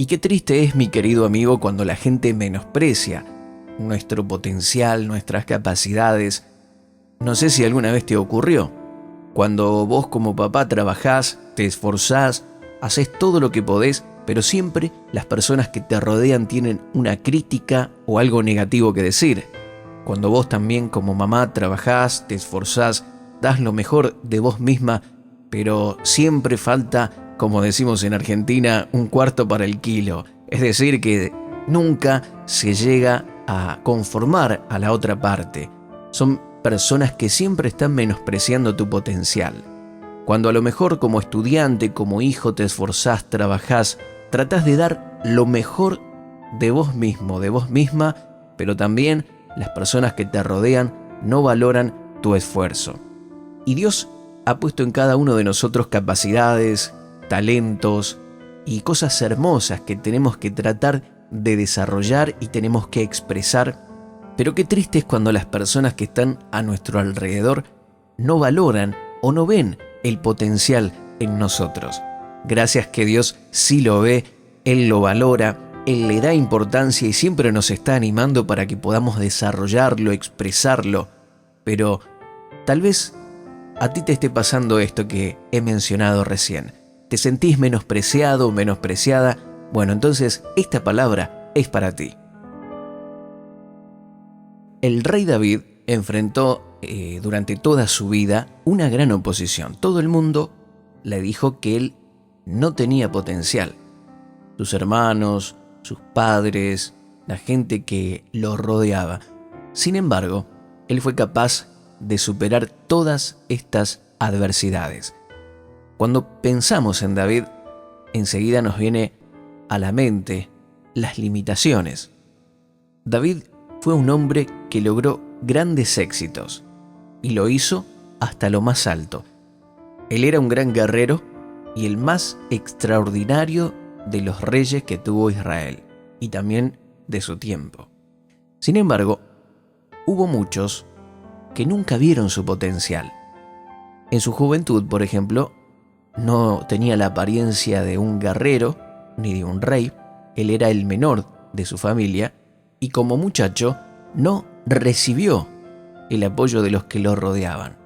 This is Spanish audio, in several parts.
Y qué triste es, mi querido amigo, cuando la gente menosprecia nuestro potencial, nuestras capacidades. No sé si alguna vez te ocurrió. Cuando vos como papá trabajás, te esforzás, haces todo lo que podés, pero siempre las personas que te rodean tienen una crítica o algo negativo que decir. Cuando vos también como mamá trabajás, te esforzás, das lo mejor de vos misma, pero siempre falta, como decimos en Argentina, un cuarto para el kilo. Es decir, que nunca se llega a conformar a la otra parte. Son personas que siempre están menospreciando tu potencial. Cuando a lo mejor como estudiante, como hijo, te esforzás, trabajás, tratás de dar lo mejor de vos mismo, de vos misma, pero también las personas que te rodean no valoran tu esfuerzo. Y Dios ha puesto en cada uno de nosotros capacidades, talentos y cosas hermosas que tenemos que tratar de desarrollar y tenemos que expresar. Pero qué triste es cuando las personas que están a nuestro alrededor no valoran o no ven el potencial en nosotros. Gracias que Dios sí lo ve, Él lo valora, Él le da importancia y siempre nos está animando para que podamos desarrollarlo, expresarlo. Pero tal vez a ti te esté pasando esto que he mencionado recién. ¿Te sentís menospreciado, menospreciada? Bueno, entonces esta palabra es para ti. El rey David enfrentó durante toda su vida una gran oposición. Todo el mundo le dijo que él no tenía potencial. Sus hermanos, sus padres, la gente que lo rodeaba. Sin embargo, él fue capaz de superar todas estas adversidades. Cuando pensamos en David, enseguida nos viene a la mente las limitaciones. David fue un hombre que logró grandes éxitos y lo hizo hasta lo más alto. Él era un gran guerrero y el más extraordinario de los reyes que tuvo Israel y también de su tiempo. Sin embargo, hubo muchos que nunca vieron su potencial. En su juventud, por ejemplo, no tenía la apariencia de un guerrero ni de un rey. Él era el menor de su familia y como muchacho no recibió el apoyo de los que lo rodeaban.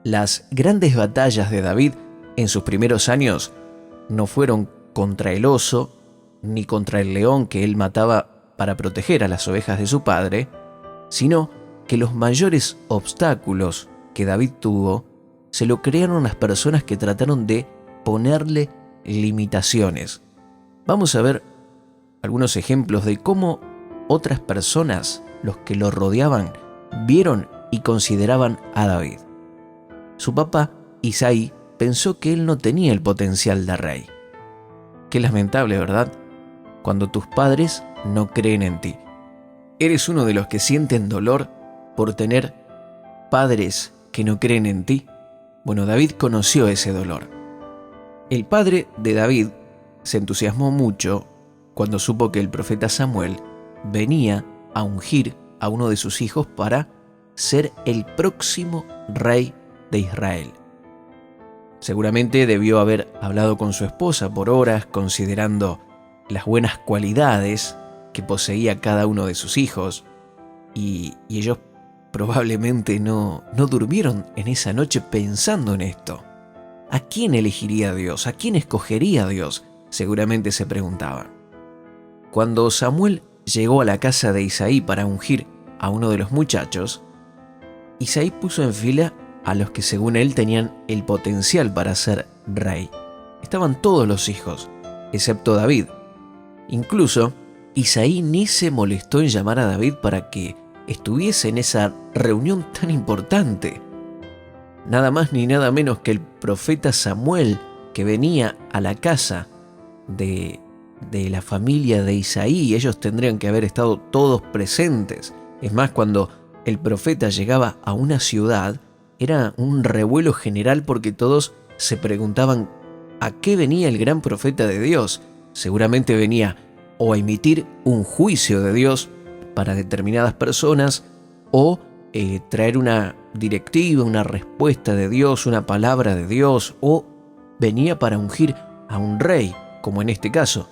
Las grandes batallas de David en sus primeros años no fueron contra el oso ni contra el león que él mataba para proteger a las ovejas de su padre, sino que los mayores obstáculos que David tuvo se lo crearon las personas que trataron de ponerle limitaciones. Vamos a ver algunos ejemplos de cómo otras personas, los que lo rodeaban, vieron y consideraban a David. Su papá, Isaí, pensó que él no tenía el potencial de rey. Qué lamentable, ¿verdad? Cuando tus padres no creen en ti. ¿Eres uno de los que sienten dolor por tener padres que no creen en ti? Bueno, David conoció ese dolor. El padre de David se entusiasmó mucho cuando supo que el profeta Samuel venía a ungir a uno de sus hijos para ser el próximo rey de Israel. Seguramente debió haber hablado con su esposa por horas, considerando las buenas cualidades que poseía cada uno de sus hijos, y ellos probablemente no durmieron en esa noche pensando en esto. ¿A quién elegiría Dios? ¿A quién escogería Dios? Seguramente se preguntaban. Cuando Samuel llegó a la casa de Isaí para ungir a uno de los muchachos, Isaí puso en fila a los que según él tenían el potencial para ser rey. Estaban todos los hijos, excepto David. Incluso, Isaí ni se molestó en llamar a David para que estuviese en esa reunión tan importante. Nada más ni nada menos que el profeta Samuel, que venía a la casa de la familia de Isaí. Ellos tendrían que haber estado todos presentes. Es más, cuando el profeta llegaba a una ciudad, era un revuelo general porque todos se preguntaban a qué venía el gran profeta de Dios. Seguramente venía o a emitir un juicio de Dios para determinadas personas o traer una directiva, una respuesta de Dios, una palabra de Dios, o venía para ungir a un rey, como en este caso.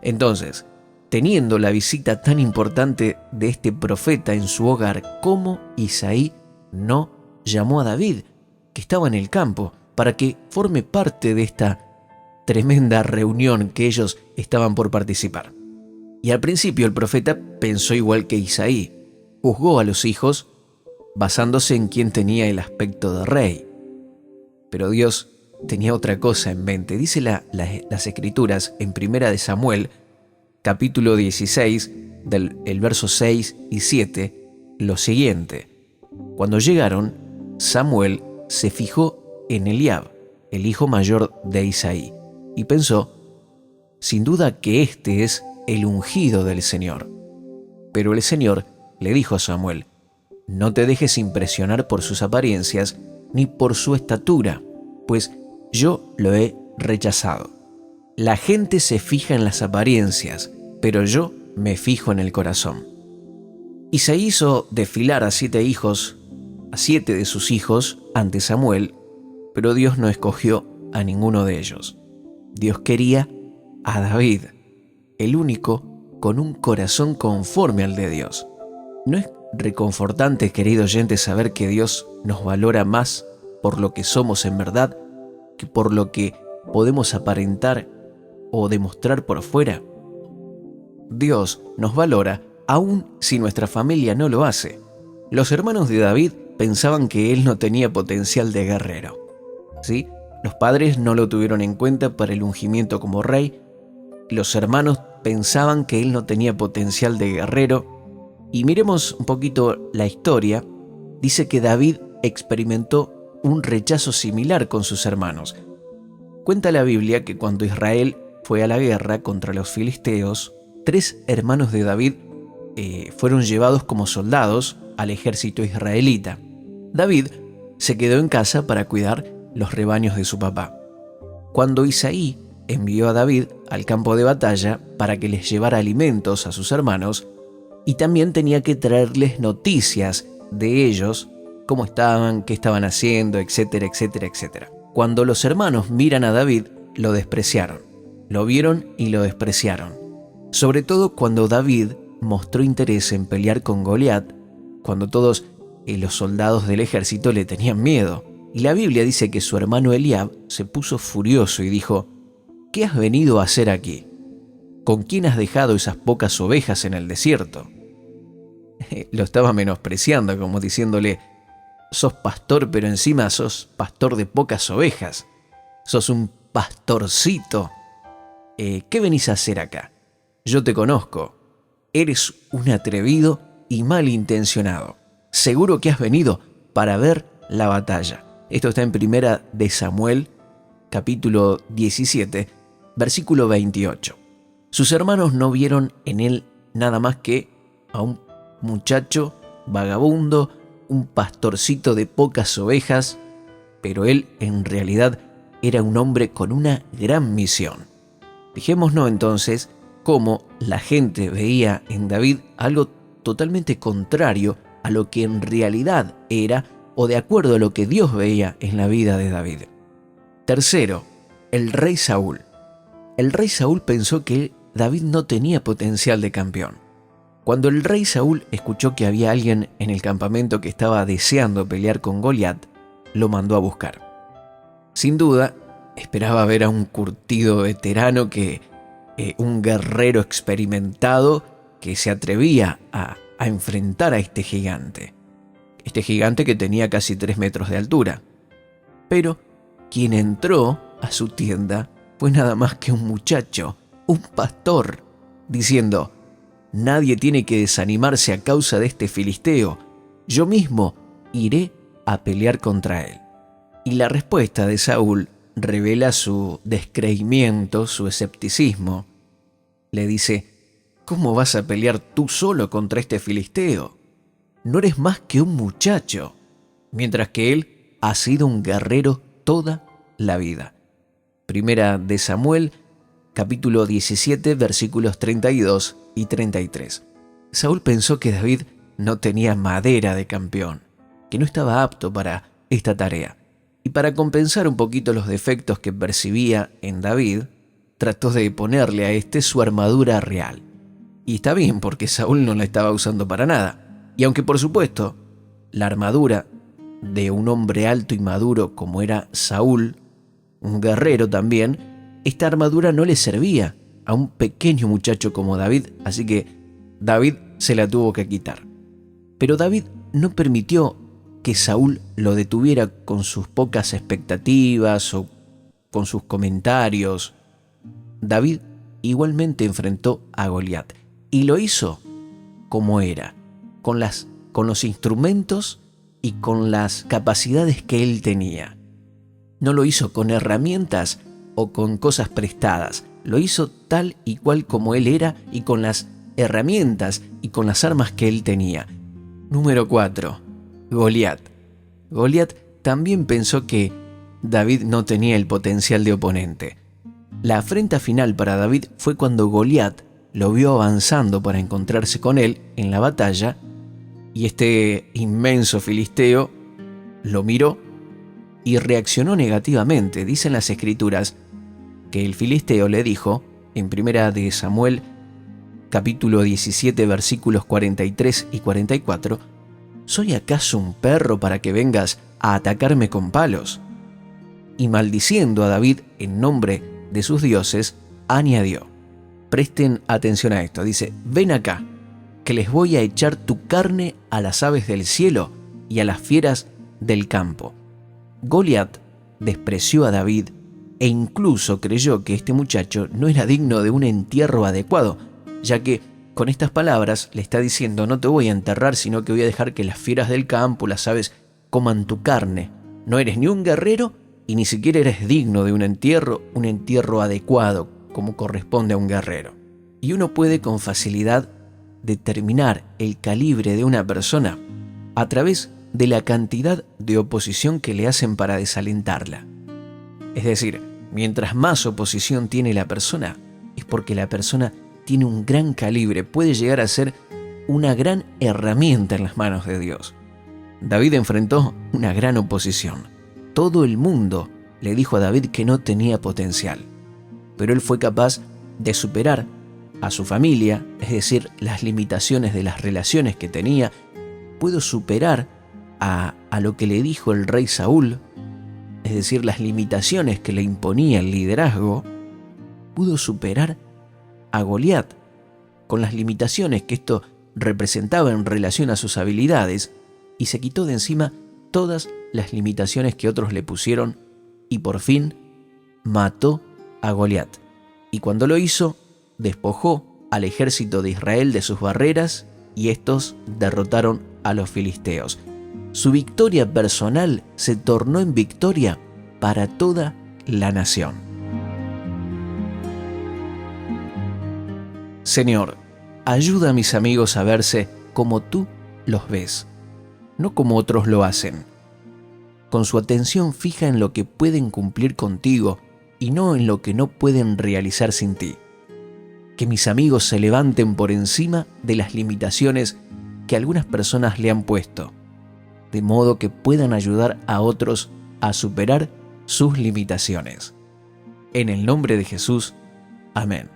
Entonces, teniendo la visita tan importante de este profeta en su hogar, ¿cómo Isaí no llamó a David, que estaba en el campo, para que forme parte de esta tremenda reunión que ellos estaban por participar? Y al principio el profeta pensó igual que Isaí, juzgó a los hijos basándose en quién tenía el aspecto de rey. Pero Dios tenía otra cosa en mente. Dice las Escrituras en 1 de Samuel, capítulo 16, el verso 6 y 7, lo siguiente. Cuando llegaron, Samuel se fijó en Eliab, el hijo mayor de Isaí, y pensó, sin duda que este es el ungido del Señor. Pero el Señor le dijo a Samuel, no te dejes impresionar por sus apariencias ni por su estatura, pues yo lo he rechazado. La gente se fija en las apariencias, pero yo me fijo en el corazón. Isaí hizo desfilar a 7 de sus hijos ante Samuel, pero Dios no escogió a ninguno de ellos. Dios quería a David, el único con un corazón conforme al de Dios. ¿No es reconfortante, querido oyente, saber que Dios nos valora más por lo que somos en verdad que por lo que podemos aparentar o demostrar por fuera? Dios nos valora aun si nuestra familia no lo hace. Los hermanos de David pensaban que él no tenía potencial de guerrero. ¿Sí? Los padres no lo tuvieron en cuenta para el ungimiento como rey. Los hermanos pensaban que él no tenía potencial de guerrero. Y miremos un poquito la historia. Dice que David experimentó un rechazo similar con sus hermanos. Cuenta la Biblia que cuando Israel fue a la guerra contra los filisteos, 3 hermanos de David fueron llevados como soldados al ejército israelita. David se quedó en casa para cuidar los rebaños de su papá. Cuando Isaí envió a David al campo de batalla para que les llevara alimentos a sus hermanos, y también tenía que traerles noticias de ellos, cómo estaban, qué estaban haciendo, etcétera, etcétera, etcétera. Cuando los hermanos miran a David, lo despreciaron. Lo vieron y lo despreciaron. Sobre todo cuando David mostró interés en pelear con Goliat, cuando todos los soldados del ejército le tenían miedo. Y la Biblia dice que su hermano Eliab se puso furioso y dijo, ¿qué has venido a hacer aquí? ¿Con quién has dejado esas pocas ovejas en el desierto? Lo estaba menospreciando, como diciéndole, sos pastor, pero encima sos pastor de pocas ovejas. Sos un pastorcito. ¿Qué venís a hacer acá? Yo te conozco. Eres un atrevido y malintencionado. Seguro que has venido para ver la batalla. Esto está en 1 de Samuel, capítulo 17, versículo 28. Sus hermanos no vieron en él nada más que a un muchacho vagabundo, un pastorcito de pocas ovejas, pero él en realidad era un hombre con una gran misión. Fijémonos entonces cómo la gente veía en David algo totalmente contrario a lo que en realidad era o de acuerdo a lo que Dios veía en la vida de David. Tercero, el rey Saúl. El rey Saúl pensó que David no tenía potencial de campeón. Cuando el rey Saúl escuchó que había alguien en el campamento que estaba deseando pelear con Goliat, lo mandó a buscar. Sin duda, esperaba ver a un curtido veterano un guerrero experimentado que se atrevía a enfrentar a este gigante. Este gigante que tenía casi 3 metros de altura. Pero quien entró a su tienda fue nada más que un muchacho, un pastor, diciendo, nadie tiene que desanimarse a causa de este filisteo, yo mismo iré a pelear contra él. Y la respuesta de Saúl revela su descreimiento, su escepticismo. Le dice, ¿cómo vas a pelear tú solo contra este filisteo? No eres más que un muchacho, mientras que él ha sido un guerrero toda la vida. 1 de Samuel, capítulo 17, versículos 32 y 33. Saúl pensó que David no tenía madera de campeón, que no estaba apto para esta tarea. Y para compensar un poquito los defectos que percibía en David, trató de ponerle a este su armadura real. Y está bien, porque Saúl no la estaba usando para nada. Y aunque por supuesto la armadura de un hombre alto y maduro como era Saúl, un guerrero también, esta armadura no le servía a un pequeño muchacho como David, así que David se la tuvo que quitar. Pero David no permitió que Saúl lo detuviera con sus pocas expectativas o con sus comentarios. David igualmente enfrentó a Goliat y lo hizo como era, con los instrumentos y con las capacidades que él tenía. No lo hizo con herramientas o con cosas prestadas, lo hizo tal y cual como él era y con las herramientas y con las armas que él tenía. Número 4. Goliat. Goliat también pensó que David no tenía el potencial de oponente. La afrenta final para David fue cuando Goliat lo vio avanzando para encontrarse con él en la batalla, y este inmenso filisteo lo miró y reaccionó negativamente. Dicen las escrituras que el filisteo le dijo, en 1 de Samuel, capítulo 17, versículos 43 y 44, ¿soy acaso un perro para que vengas a atacarme con palos? Y maldiciendo a David en nombre de sus dioses, añadió, presten atención a esto, dice, ven acá, que les voy a echar tu carne a las aves del cielo y a las fieras del campo. Goliat despreció a David e incluso creyó que este muchacho no era digno de un entierro adecuado, ya que con estas palabras le está diciendo, no te voy a enterrar, sino que voy a dejar que las fieras del campo, las aves, coman tu carne. No eres ni un guerrero y ni siquiera eres digno de un entierro adecuado, como corresponde a un guerrero. Y uno puede con facilidad determinar el calibre de una persona a través de la cantidad de oposición que le hacen para desalentarla. Es decir, mientras más oposición tiene la persona, es porque la persona tiene un gran calibre, puede llegar a ser una gran herramienta en las manos de Dios. David enfrentó una gran oposición. Todo el mundo le dijo a David que no tenía potencial, pero él fue capaz de superar a su familia, es decir, las limitaciones de las relaciones que tenía. Pudo superar a lo que le dijo el rey Saúl, es decir, las limitaciones que le imponía el liderazgo. Pudo superar a Goliat con las limitaciones que esto representaba en relación a sus habilidades, y se quitó de encima todas las limitaciones que otros le pusieron y por fin mató a Goliat. Y cuando lo hizo, despojó al ejército de Israel de sus barreras y estos derrotaron a los filisteos. Su victoria personal se tornó en victoria para toda la nación. Señor, ayuda a mis amigos a verse como tú los ves, no como otros lo hacen, con su atención fija en lo que pueden cumplir contigo y no en lo que no pueden realizar sin ti. Que mis amigos se levanten por encima de las limitaciones que algunas personas le han puesto, de modo que puedan ayudar a otros a superar sus limitaciones. En el nombre de Jesús, amén.